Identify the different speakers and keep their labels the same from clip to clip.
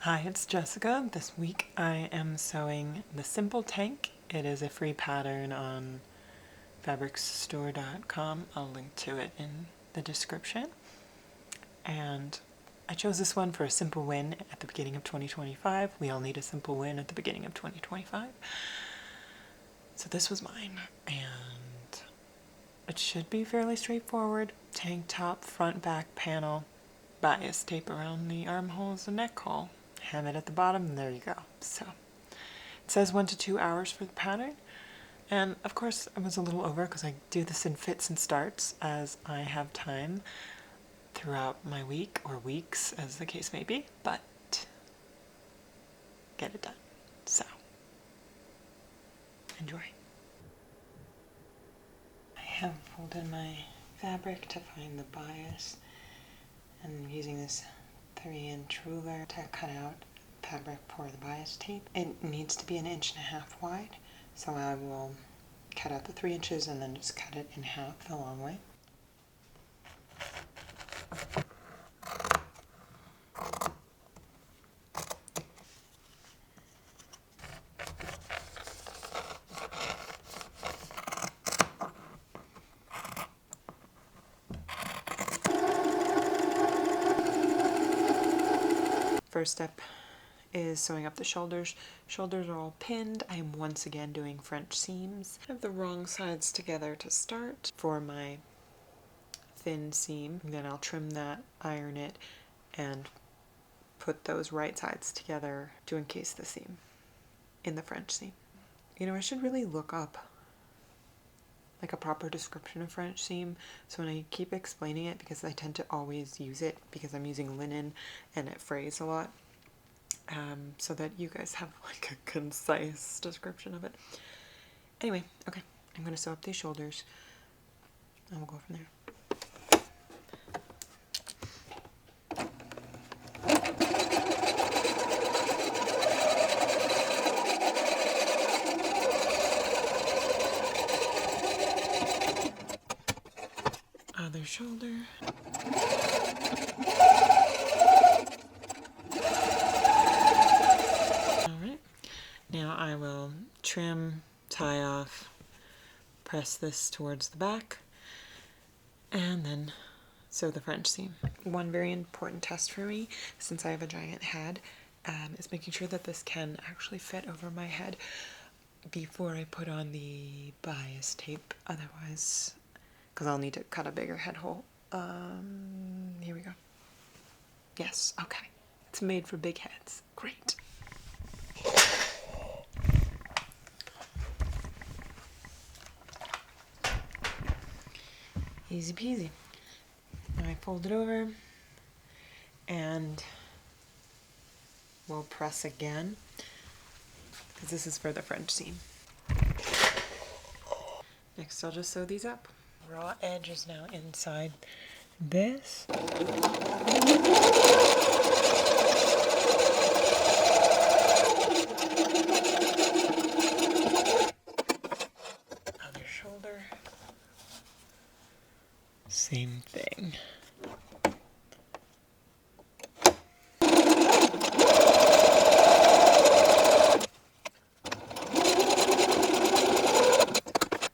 Speaker 1: Hi, it's Jessica. This week I am sewing the Simple Tank. It is a free pattern on fabricsstore.com. I'll link to it in the description. And I chose this one for a simple win at the beginning of 2025. We all need a simple win at the beginning of 2025. So this was mine, and it should be fairly straightforward. Tank top, front, back panel, bias tape around the armholes and neck hole. Hem it at the bottom, and there you go. So it says 1 to 2 hours for the pattern, and of course I was a little over because I do this in fits and starts as I have time throughout my week, or weeks as the case may be, but get it done. So enjoy. I have folded my fabric to find the bias, and I'm using this 3-inch ruler to cut out fabric for the bias tape. It needs to be 1.5 inches wide, so I will cut out the 3 inches and then just cut it in half the long way. First step is sewing up the shoulders. Shoulders are all pinned. I am once again doing French seams. I have the wrong sides together to start for my thin seam. Then I'll trim that, iron it, and put those right sides together to encase the seam in the French seam. You know, I should really look up like a proper description of French seam, so when I keep explaining it, because I tend to always use it because I'm using linen and it frays a lot, so that you guys have like a concise description of it. Anyway, okay, I'm going to sew up these shoulders and we'll go from there. Other shoulder. Alright, now I will trim, tie off, press this towards the back, and then sew the French seam. One very important test for me, since I have a giant head, is making sure that this can actually fit over my head before I put on the bias tape. Otherwise, because I'll need to cut a bigger head hole. Here we go. Yes, okay. It's made for big heads. Great. Easy peasy. Now I fold it over and we'll press again because this is for the French seam. Next I'll just sew these up. Raw edge is now inside this. Other shoulder. Same thing.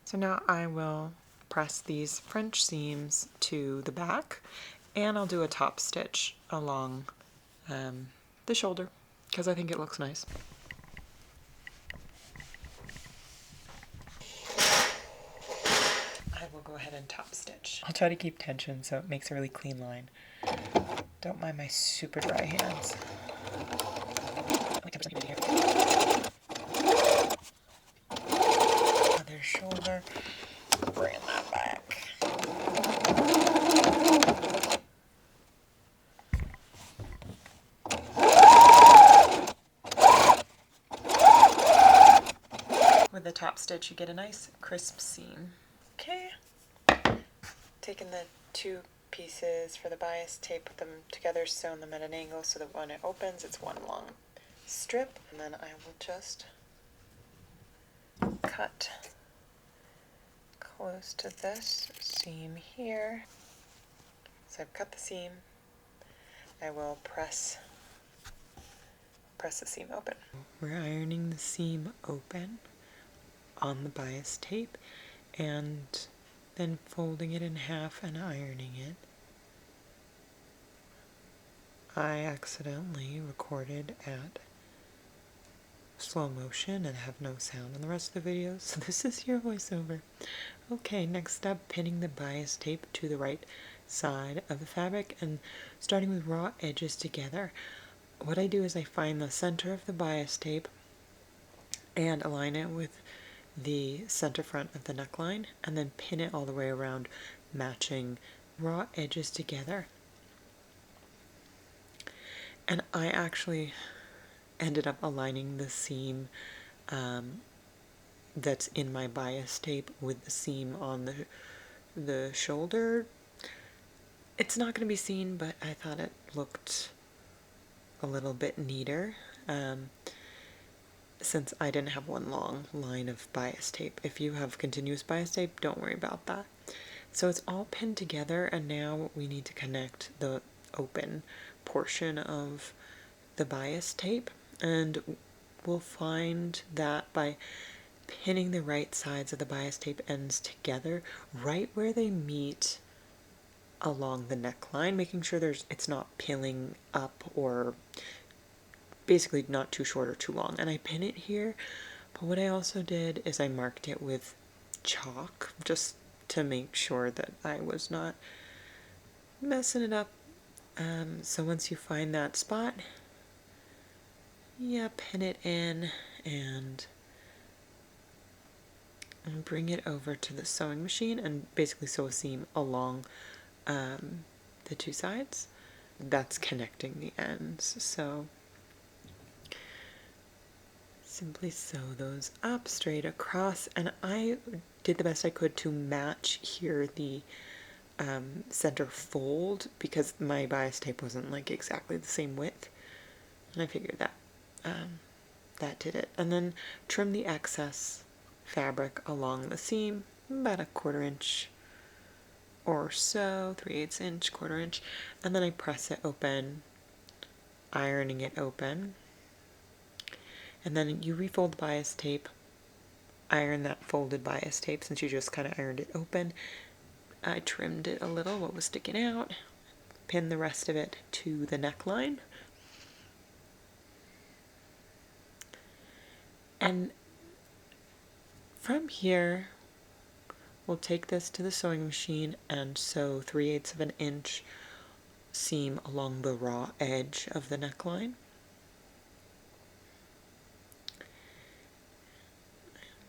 Speaker 1: So now I will press these French seams to the back, and I'll do a top stitch along the shoulder because I think it looks nice. I will go ahead and top stitch. I'll try to keep tension so it makes a really clean line. Don't mind my super dry hands. Other shoulder. Bring that back. With the top stitch, you get a nice crisp seam. Okay. Taking the two pieces for the bias tape, put them together, sewn them at an angle so that when it opens, it's one long strip. And then I will just cut close to this seam here. So I've cut the seam. I will press press the seam open. We're ironing the seam open on the bias tape and then folding it in half and ironing it. I accidentally recorded at slow motion and have no sound in the rest of the video, so this is your voiceover. Okay, next step, pinning the bias tape to the right side of the fabric and starting with raw edges together. What I do is I find the center of the bias tape and align it with the center front of the neckline and then pin it all the way around, matching raw edges together. And I actually ended up aligning the seam that's in my bias tape with the seam on the shoulder. It's not going to be seen, but I thought it looked a little bit neater since I didn't have one long line of bias tape. If you have continuous bias tape, don't worry about that. So it's all pinned together, and now we need to connect the open portion of the bias tape, and we'll find that by pinning the right sides of the bias tape ends together right where they meet along the neckline, making sure it's not pilling up or basically not too short or too long. And I pin it here, but what I also did is I marked it with chalk just to make sure that I was not messing it up. So once you find that spot, yeah, pin it in and bring it over to the sewing machine and basically sew a seam along the two sides. That's connecting the ends. So simply sew those up straight across, and I did the best I could to match here the center fold because my bias tape wasn't like exactly the same width, and I figured that that did it. And then trim the excess fabric along the seam, about a 1/4 inch or so, 3/8 inch, 1/4 inch, and then I press it open, ironing it open. And then you refold the bias tape, iron that folded bias tape since you just kind of ironed it open. I trimmed it a little, what was sticking out, pin the rest of it to the neckline. And from here, we'll take this to the sewing machine and sew 3/8 of an inch seam along the raw edge of the neckline.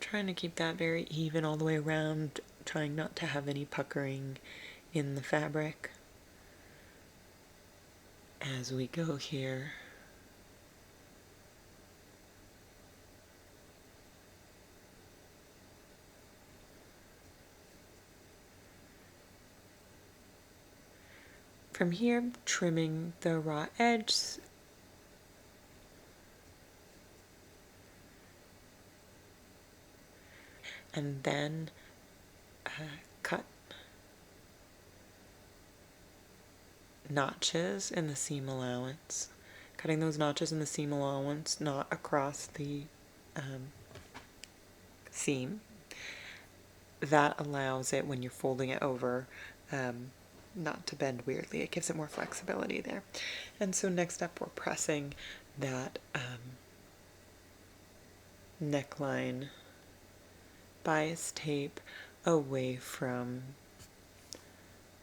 Speaker 1: Trying to keep that very even all the way around, trying not to have any puckering in the fabric as we go here. From here, trimming the raw edge, and then cut notches in the seam allowance. Cutting those notches in the seam allowance, not across the seam. That allows it, when you're folding it over, not to bend weirdly. It gives it more flexibility there. And so next up, we're pressing that neckline bias tape away from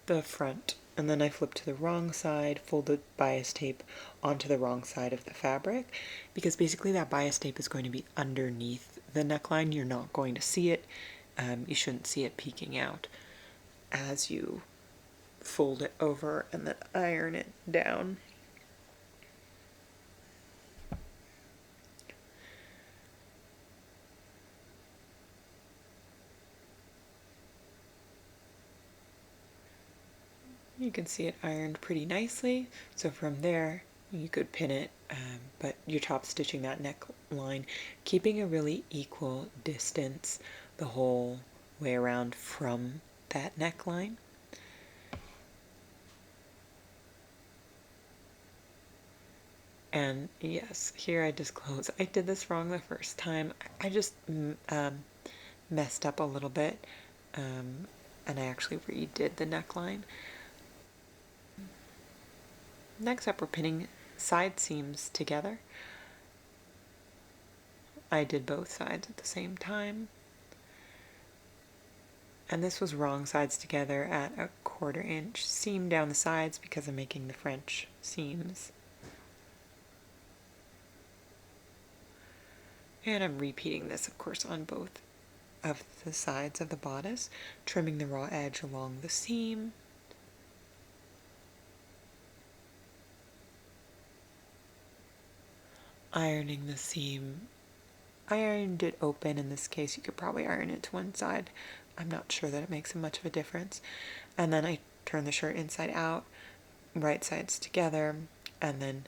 Speaker 1: the front, and then I flip to the wrong side, fold the bias tape onto the wrong side of the fabric, because basically that bias tape is going to be underneath the neckline. You're not going to see it. You shouldn't see it peeking out as you fold it over and then iron it down. You can see it ironed pretty nicely, so from there you could pin it, but you're top stitching that neckline, keeping a really equal distance the whole way around from that neckline. And yes, here I disclose, I did this wrong the first time. I just messed up a little bit, and I actually redid the neckline. Next up, we're pinning side seams together. I did both sides at the same time. And this was wrong sides together at a 1/4 inch seam down the sides because I'm making the French seams. And I'm repeating this, of course, on both of the sides of the bodice, trimming the raw edge along the seam. Ironing the seam. I ironed it open in this case. You could probably iron it to one side. I'm not sure that it makes much of a difference. And then I turn the shirt inside out, right sides together, and then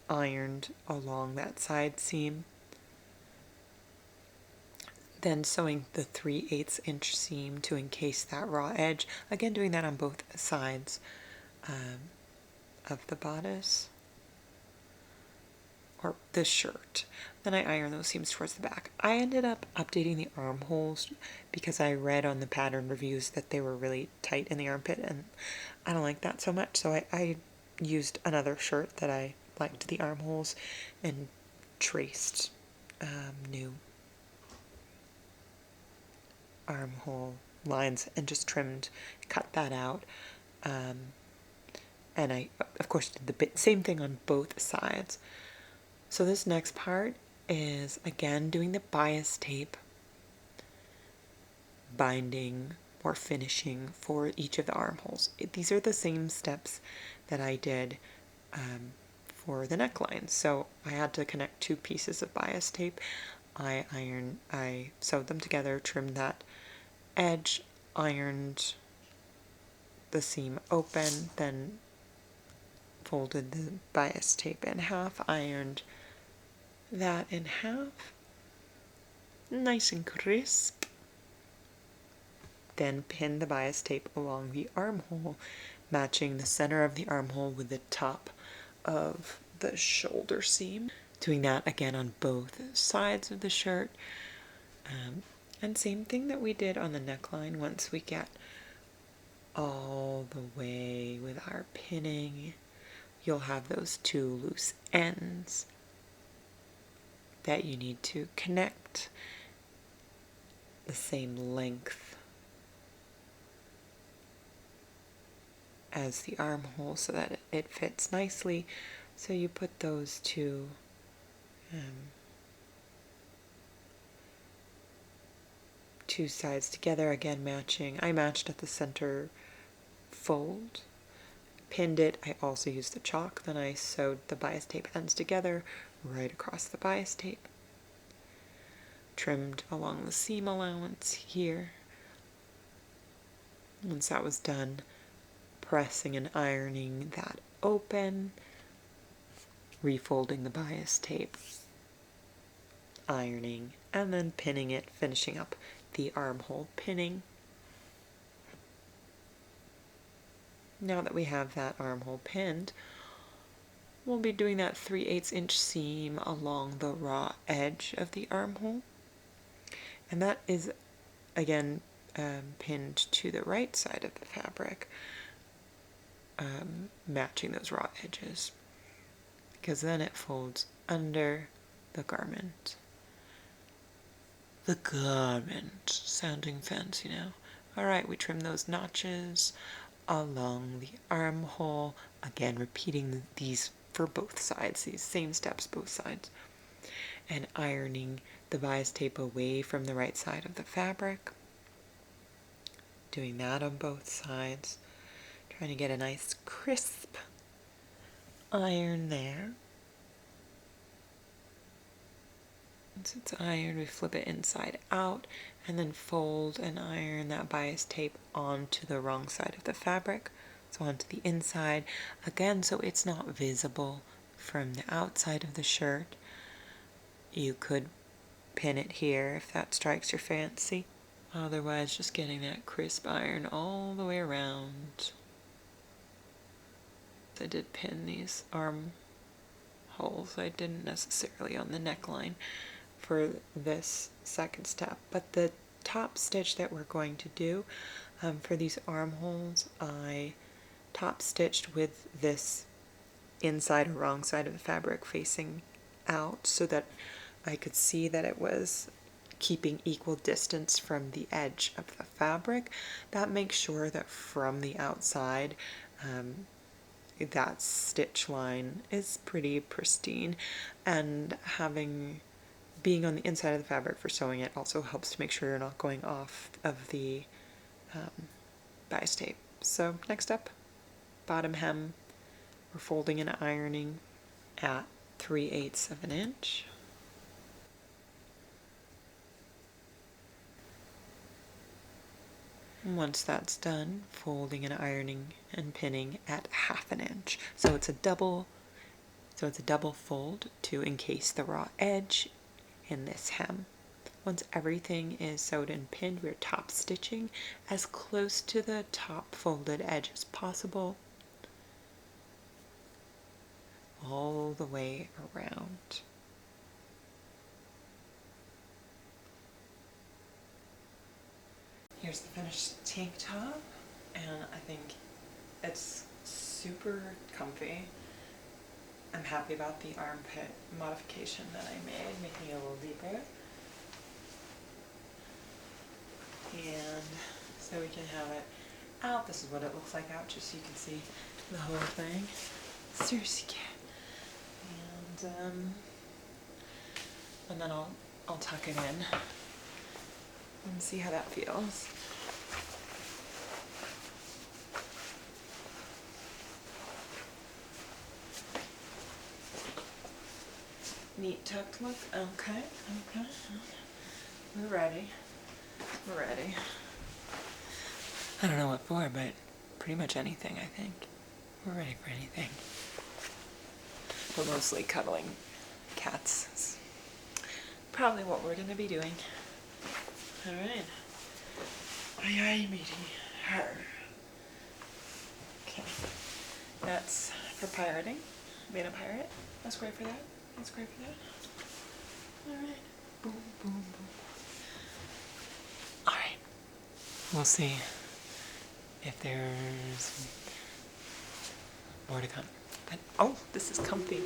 Speaker 1: ironed along that side seam. Then sewing the 3/8 inch seam to encase that raw edge. Again, doing that on both sides of the bodice or the shirt. Then I iron those seams towards the back. I ended up updating the armholes because I read on the pattern reviews that they were really tight in the armpit, and I don't like that so much, so I used another shirt that I liked the armholes and traced new armhole lines and just cut that out. And I, of course, did the same thing on both sides. So this next part is, again, doing the bias tape, binding or finishing for each of the armholes. These are the same steps that I did for the neckline. So I had to connect 2 pieces of bias tape. I sewed them together, trimmed that edge, ironed the seam open, then folded the bias tape in half, ironed that in half, nice and crisp. Then pinned the bias tape along the armhole, matching the center of the armhole with the top of the shoulder seam. Doing that again on both sides of the shirt. And same thing that we did on the neckline. Once we get all the way with our pinning, you'll have those 2 loose ends that you need to connect the same length as the armhole so that it fits nicely. So you put those 2 sides together, again matching. I matched at the center fold, pinned it. I also used the chalk. Then I sewed the bias tape ends together right across the bias tape. Trimmed along the seam allowance here. Once that was done, pressing and ironing that open, refolding the bias tape, ironing, and then pinning it, finishing up the armhole pinning. Now that we have that armhole pinned, we'll be doing that 3/8 inch seam along the raw edge of the armhole. And that is, again, pinned to the right side of the fabric, matching those raw edges, because then it folds under the garment. The garment, sounding fancy now. Alright, we trim those notches along the armhole, again repeating these for both sides, these same steps both sides, and ironing the bias tape away from the right side of the fabric, doing that on both sides, trying to get a nice crisp iron there. Once it's ironed, we flip it inside out and then fold and iron that bias tape onto the wrong side of the fabric, so onto the inside, again, so it's not visible from the outside of the shirt. You could pin it here if that strikes your fancy. Otherwise, just getting that crisp iron all the way around. I did pin these armhole holes. I didn't necessarily on the neckline for this second step, but the top stitch that we're going to do for these armholes, I top stitched with this inside or wrong side of the fabric facing out so that I could see that it was keeping equal distance from the edge of the fabric. That makes sure that from the outside that stitch line is pretty pristine, and being on the inside of the fabric for sewing it also helps to make sure you're not going off of the bias tape. So next up, bottom hem, we're folding and ironing at 3/8 of an inch. Once that's done, folding and ironing and pinning at 1/2 an inch. So it's a double fold to encase the raw edge in this hem. Once everything is sewed and pinned, we're top stitching as close to the top folded edge as possible, all the way around. Here's the finished tank top, and I think it's super comfy. I'm happy about the armpit modification that I made, making it a little deeper. And so we can have it out. This is what it looks like out, just so you can see the whole thing. Seriously, cat. And then I'll tuck it in and see how that feels. Neat tucked look. Okay. We're ready. I don't know what for, but pretty much anything, I think. We're ready for anything. We're mostly cuddling cats. It's probably what we're going to be doing. Alright. Aye, matey. Her. Okay. That's for pirating. Made a pirate. That's great for that. Alright. Boom, boom, boom. Alright. We'll see if there's more to come. But, oh, this is comfy.